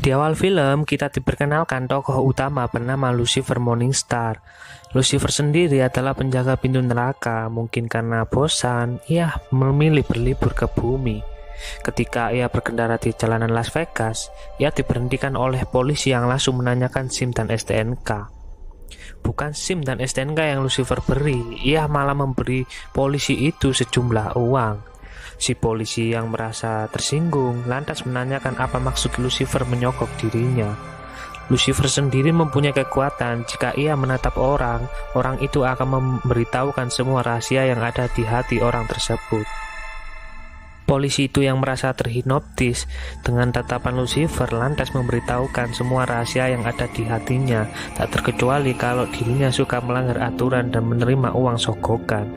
Di awal film, kita diperkenalkan tokoh utama bernama Lucifer Morningstar. Lucifer sendiri adalah penjaga pintu neraka. Mungkin karena bosan, ia memilih berlibur ke bumi. Ketika ia berkendara di jalanan Las Vegas, ia diberhentikan oleh polisi yang langsung menanyakan SIM dan STNK. Bukan SIM dan STNK yang Lucifer beri, ia malah memberi polisi itu sejumlah uang. Si polisi yang merasa tersinggung lantas menanyakan apa maksud Lucifer menyogok dirinya. Lucifer sendiri mempunyai kekuatan. Jika ia menatap orang, orang itu akan memberitahukan semua rahasia yang ada di hati orang tersebut. Polisi itu yang merasa terhipnotis dengan tatapan Lucifer lantas memberitahukan semua rahasia yang ada di hatinya, tak terkecuali kalau dirinya suka melanggar aturan dan menerima uang sogokan.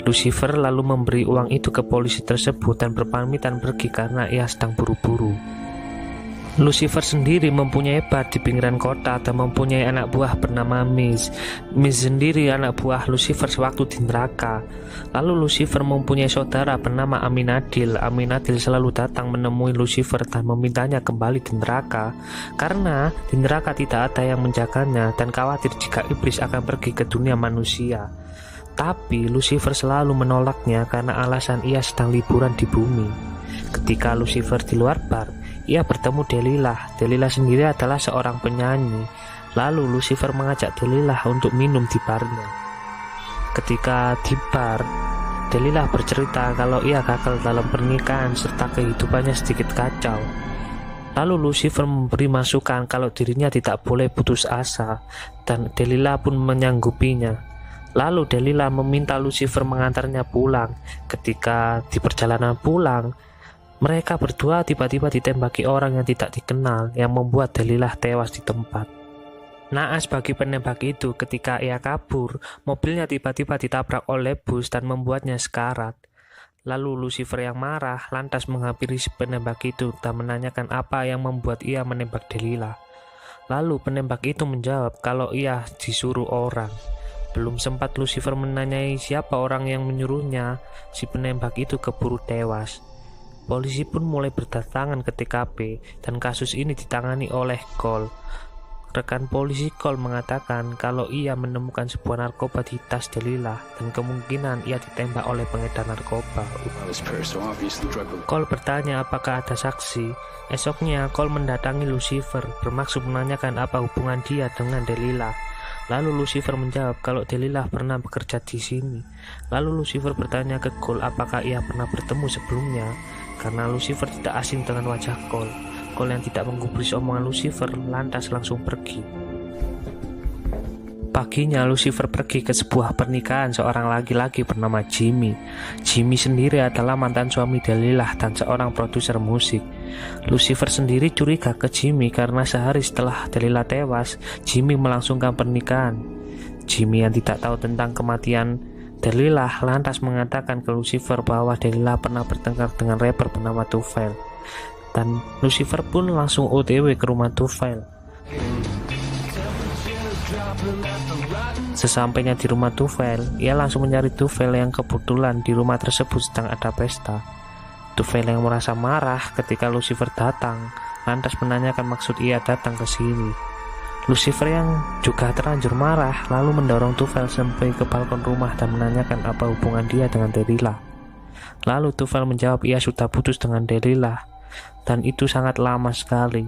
Lucifer lalu memberi uang itu ke polisi tersebut dan berpamitan pergi karena ia sedang buru-buru. Lucifer sendiri mempunyai bar di pinggiran kota dan mempunyai anak buah bernama Miz. Miz sendiri anak buah Lucifer sewaktu di neraka. Lalu Lucifer mempunyai saudara bernama Aminadil. Aminadil selalu datang menemui Lucifer dan memintanya kembali di neraka karena di neraka tidak ada yang menjaganya dan khawatir jika iblis akan pergi ke dunia manusia. Tapi Lucifer selalu menolaknya karena alasan ia sedang liburan di bumi. Ketika Lucifer di luar bar, ia bertemu Delilah. Delilah sendiri adalah seorang penyanyi. Lalu Lucifer mengajak Delilah untuk minum di barnya. Ketika di bar, Delilah bercerita kalau ia gagal dalam pernikahan serta kehidupannya sedikit kacau. Lalu Lucifer memberi masukan kalau dirinya tidak boleh putus asa, dan Delilah pun menyanggupinya. Lalu Delilah meminta Lucifer mengantarnya pulang. Ketika di perjalanan pulang, mereka berdua tiba-tiba ditembaki orang yang tidak dikenal yang membuat Delilah tewas di tempat. Naas bagi penembak itu, ketika ia kabur, mobilnya tiba-tiba ditabrak oleh bus dan membuatnya sekarat. Lalu Lucifer yang marah lantas menghampiri si penembak itu dan menanyakan apa yang membuat ia menembak Delilah. Lalu penembak itu menjawab kalau ia disuruh orang. Belum sempat Lucifer menanyai siapa orang yang menyuruhnya, si penembak itu keburu tewas. Polisi pun mulai berdatangan ke TKP dan kasus ini ditangani oleh Cole. Rekan polisi Cole mengatakan kalau ia menemukan sebuah narkoba di tas Delilah dan kemungkinan ia ditembak oleh pengedar narkoba. Cole bertanya apakah ada saksi. Esoknya Cole mendatangi Lucifer bermaksud menanyakan apa hubungan dia dengan Delilah. Lalu Lucifer menjawab kalau Delilah pernah bekerja di sini. Lalu Lucifer bertanya ke Cole apakah ia pernah bertemu sebelumnya. Karena Lucifer tidak asing dengan wajah Cole. Cole yang tidak menggubris omongan Lucifer lantas langsung pergi. Paginya Lucifer pergi ke sebuah pernikahan seorang laki-laki bernama Jimmy. Jimmy sendiri adalah mantan suami Delilah dan seorang produser musik. Lucifer sendiri curiga ke Jimmy karena sehari setelah Delilah tewas, Jimmy melangsungkan pernikahan. Jimmy yang tidak tahu tentang kematian Delilah lantas mengatakan ke Lucifer bahwa Delilah pernah bertengkar dengan rapper bernama Tufail. Dan Lucifer pun langsung OTW ke rumah Tufail. Sesampainya di rumah Tufail, ia langsung mencari Tufail yang kebetulan di rumah tersebut sedang ada pesta. Tufail yang merasa marah ketika Lucifer datang, lantas menanyakan maksud ia datang ke sini. Lucifer yang juga terlanjur marah lalu mendorong Tufail sampai ke balkon rumah dan menanyakan apa hubungan dia dengan Delilah. Lalu Tufail menjawab ia sudah putus dengan Delilah dan itu sangat lama sekali.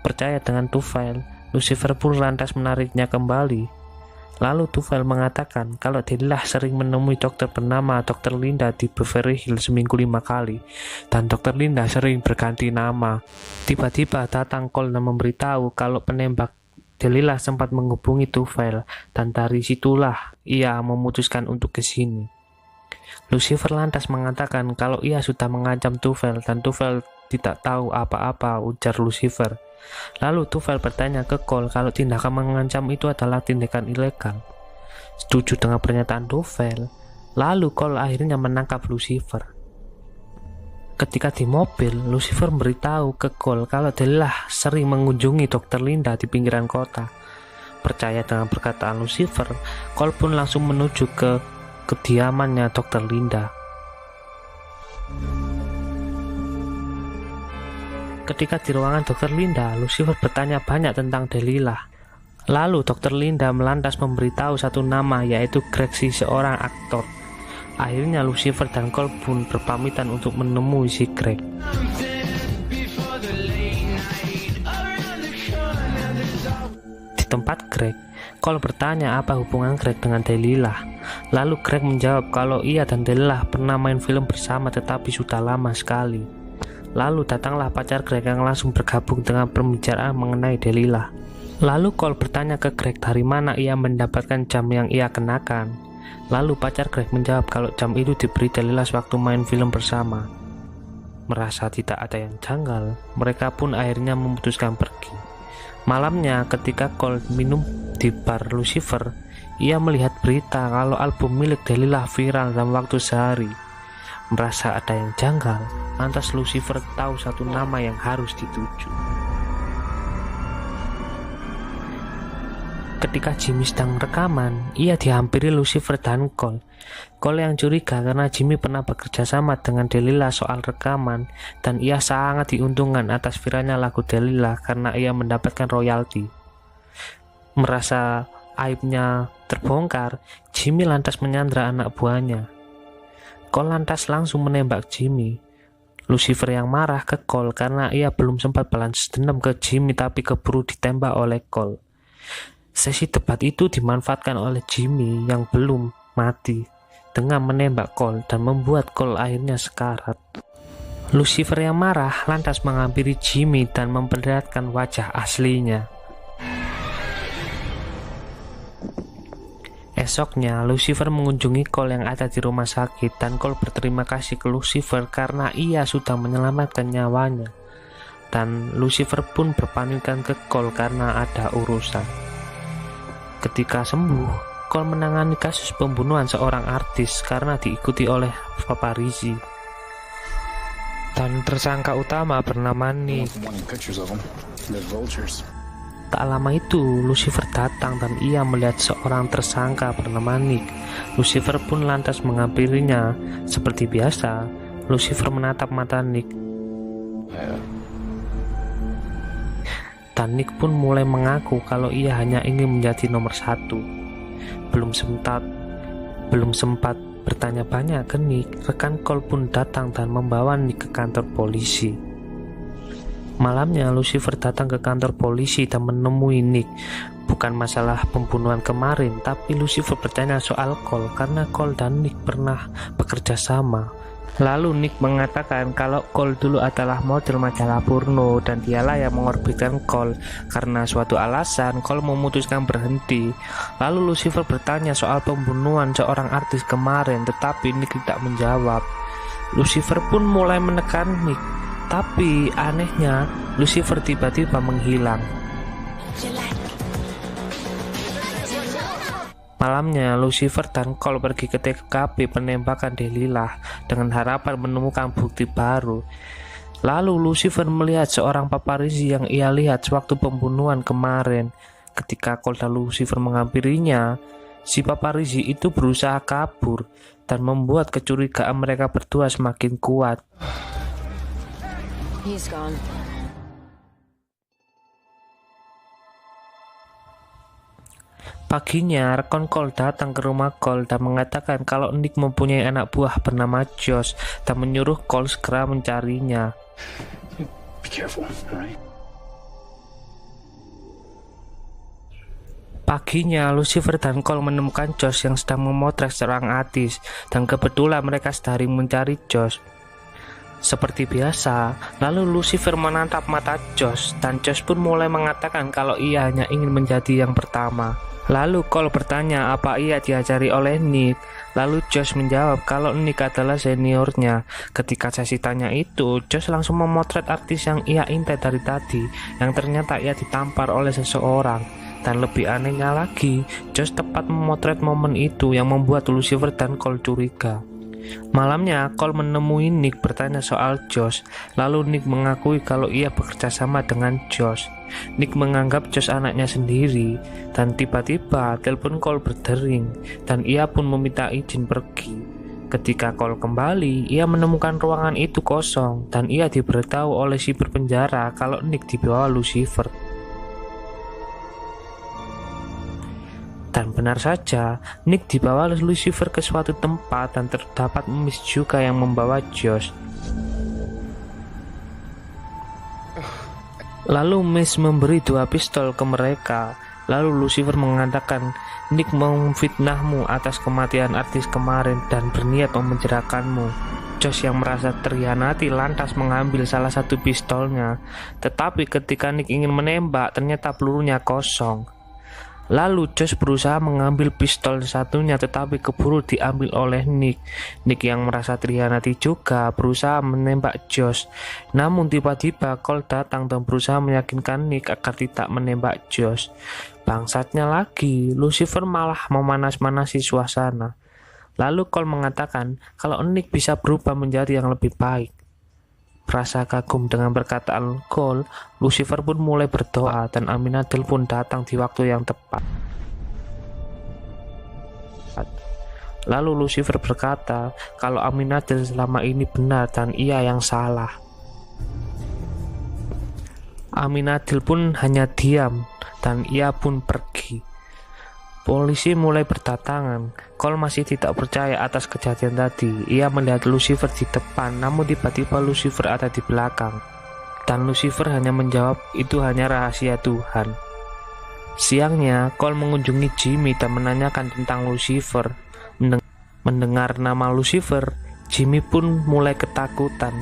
Percaya dengan Tufail, Lucifer pun lantas menariknya kembali. Lalu Tufail mengatakan kalau Delilah sering menemui dokter bernama Dr. Linda di Beverly Hills seminggu 5 kali dan Dr. Linda sering berganti nama. Tiba-tiba datang Cole dan memberitahu kalau penembak Delilah sempat menghubungi Tufail dan dari situlah ia memutuskan untuk ke sini. Lucifer lantas mengatakan kalau ia sudah mengancam Tufail dan Tufail tidak tahu apa-apa, ujar Lucifer. Lalu Tufail bertanya ke Cole kalau tindakan mengancam itu adalah tindakan ilegal. Setuju dengan pernyataan Tufail, lalu Cole akhirnya menangkap Lucifer. Ketika di mobil, Lucifer memberitahu ke Cole kalau Delilah sering mengunjungi Dr. Linda di pinggiran kota. Percaya dengan perkataan Lucifer, Cole pun langsung menuju ke kediamannya Dr. Linda. Ketika di ruangan Dr. Linda, Lucifer bertanya banyak tentang Delilah. Lalu Dr. Linda melantas memberitahu satu nama, yaitu Greg, seorang aktor. Akhirnya Lucifer dan Cole pun berpamitan untuk menemui si Greg. Di tempat Greg, Cole bertanya apa hubungan Greg dengan Delilah. Lalu Greg menjawab kalau ia dan Delilah pernah main film bersama tetapi sudah lama sekali. Lalu datanglah pacar Greg yang langsung bergabung dengan pembicaraan mengenai Delilah. Lalu Cole bertanya ke Greg dari mana ia mendapatkan jam yang ia kenakan. Lalu pacar Greg menjawab kalau jam itu diberi Delilah waktu main film bersama. Merasa tidak ada yang janggal, mereka pun akhirnya memutuskan pergi. Malamnya ketika Cole minum di bar Lucifer, ia melihat berita kalau album milik Delilah viral dalam waktu sehari. Merasa ada yang janggal, lantas Lucifer tahu satu nama yang harus dituju. Ketika Jimmy sedang rekaman, ia dihampiri Lucifer dan Cole. Cole yang curiga karena Jimmy pernah bekerja sama dengan Delilah soal rekaman, dan ia sangat diuntungkan atas viralnya lagu Delilah karena ia mendapatkan royalti. Merasa aibnya terbongkar, Jimmy lantas menyandra anak buahnya. Cole lantas langsung menembak Jimmy. Lucifer yang marah ke Cole karena ia belum sempat balas dendam ke Jimmy tapi keburu ditembak oleh Cole. Sesi debat itu dimanfaatkan oleh Jimmy yang belum mati dengan menembak Cole dan membuat Cole akhirnya sekarat. Lucifer yang marah lantas menghampiri Jimmy dan memperlihatkan wajah aslinya. Esoknya, Lucifer mengunjungi Cole yang ada di rumah sakit dan Cole berterima kasih ke Lucifer karena ia sudah menyelamatkan nyawanya. Dan Lucifer pun berpamitan ke Cole karena ada urusan. Ketika sembuh, Cole menangani kasus pembunuhan seorang artis karena diikuti oleh paparazzi. Dan tersangka utama bernama Nick. Tak lama itu, Lucifer datang dan ia melihat seorang tersangka bernama Nick. Lucifer pun lantas menghampirinya. Seperti biasa, Lucifer menatap mata Nick. Dan Nick pun mulai mengaku kalau ia hanya ingin menjadi nomor satu. Belum sempat bertanya banyak ke Nick, rekan Cole pun datang dan membawa Nick ke kantor polisi. Malamnya Lucifer datang ke kantor polisi dan menemui Nick. Bukan masalah pembunuhan kemarin, tapi Lucifer bertanya soal Cole karena Cole dan Nick pernah bekerja sama. Lalu Nick mengatakan kalau Cole dulu adalah model majalah porno dan dialah yang mengorbitkan Cole. Karena suatu alasan, Cole memutuskan berhenti. Lalu Lucifer bertanya soal pembunuhan seorang artis kemarin, tetapi Nick tidak menjawab. Lucifer pun mulai menekan Nick, tapi anehnya Lucifer tiba-tiba menghilang. Malamnya, Lucifer dan Cole pergi ke TKP penembakan Delilah dengan harapan menemukan bukti baru. Lalu Lucifer melihat seorang paparazzi yang ia lihat sewaktu pembunuhan kemarin. Ketika Cole dan Lucifer menghampirinya, si paparazzi itu berusaha kabur dan membuat kecurigaan mereka berdua semakin kuat. He's gone. Paginya, rekan Cole datang ke rumah Cole dan mengatakan kalau Nick mempunyai anak buah bernama Josh dan menyuruh Cole segera mencarinya. Be careful, alright? Paginya, Lucifer dan Cole menemukan Josh yang sedang memotret seorang artis dan kebetulan mereka sedang mencari Josh. Seperti biasa, lalu Lucifer menatap mata Josh dan Josh pun mulai mengatakan kalau ia hanya ingin menjadi yang pertama. Lalu Cole bertanya apa ia diajari oleh Nick. Lalu Josh menjawab kalau Nick adalah seniornya. Ketika sesi tanya itu, Josh langsung memotret artis yang ia intai dari tadi, yang ternyata ia ditampar oleh seseorang. Dan lebih anehnya lagi, Josh tepat memotret momen itu yang membuat Lucifer dan Cole curiga. Malamnya, Cole menemui Nick bertanya soal Josh. Lalu Nick mengakui kalau ia bekerja sama dengan Josh. Nick menganggap Josh anaknya sendiri. Dan tiba-tiba telepon Cole berdering dan ia pun meminta izin pergi. Ketika Cole kembali, ia menemukan ruangan itu kosong dan ia diberitahu oleh si berpenjara kalau Nick dibawa Lucifer. Dan benar saja, Nick dibawa Lucifer ke suatu tempat dan terdapat Miss juga yang membawa Josh. Lalu Miss memberi 2 pistol ke mereka. Lalu Lucifer mengatakan, Nick memfitnahmu atas kematian artis kemarin dan berniat memenjarakanmu. Josh yang merasa terhianati lantas mengambil salah satu pistolnya. Tetapi ketika Nick ingin menembak, ternyata pelurunya kosong. Lalu Josh berusaha mengambil pistol satunya tetapi keburu diambil oleh Nick. Nick yang merasa terhianati juga berusaha menembak Josh. Namun tiba-tiba Cole datang dan berusaha meyakinkan Nick agar tidak menembak Josh. Bangsatnya lagi, Lucifer malah memanas-manasi suasana. Lalu Cole mengatakan kalau Nick bisa berubah menjadi yang lebih baik. Rasa kagum dengan perkataan Cole, Lucifer pun mulai berdoa dan Aminadel pun datang di waktu yang tepat. Lalu Lucifer berkata kalau Aminadel selama ini benar dan ia yang salah. Aminadel pun hanya diam dan ia pun pergi. Polisi mulai berdatangan. Cole masih tidak percaya atas kejadian tadi. Ia melihat Lucifer di depan, namun tiba-tiba Lucifer ada di belakang. Dan Lucifer hanya menjawab, itu hanya rahasia Tuhan. Siangnya, Cole mengunjungi Jimmy dan menanyakan tentang Lucifer. Mendengar nama Lucifer, Jimmy pun mulai ketakutan.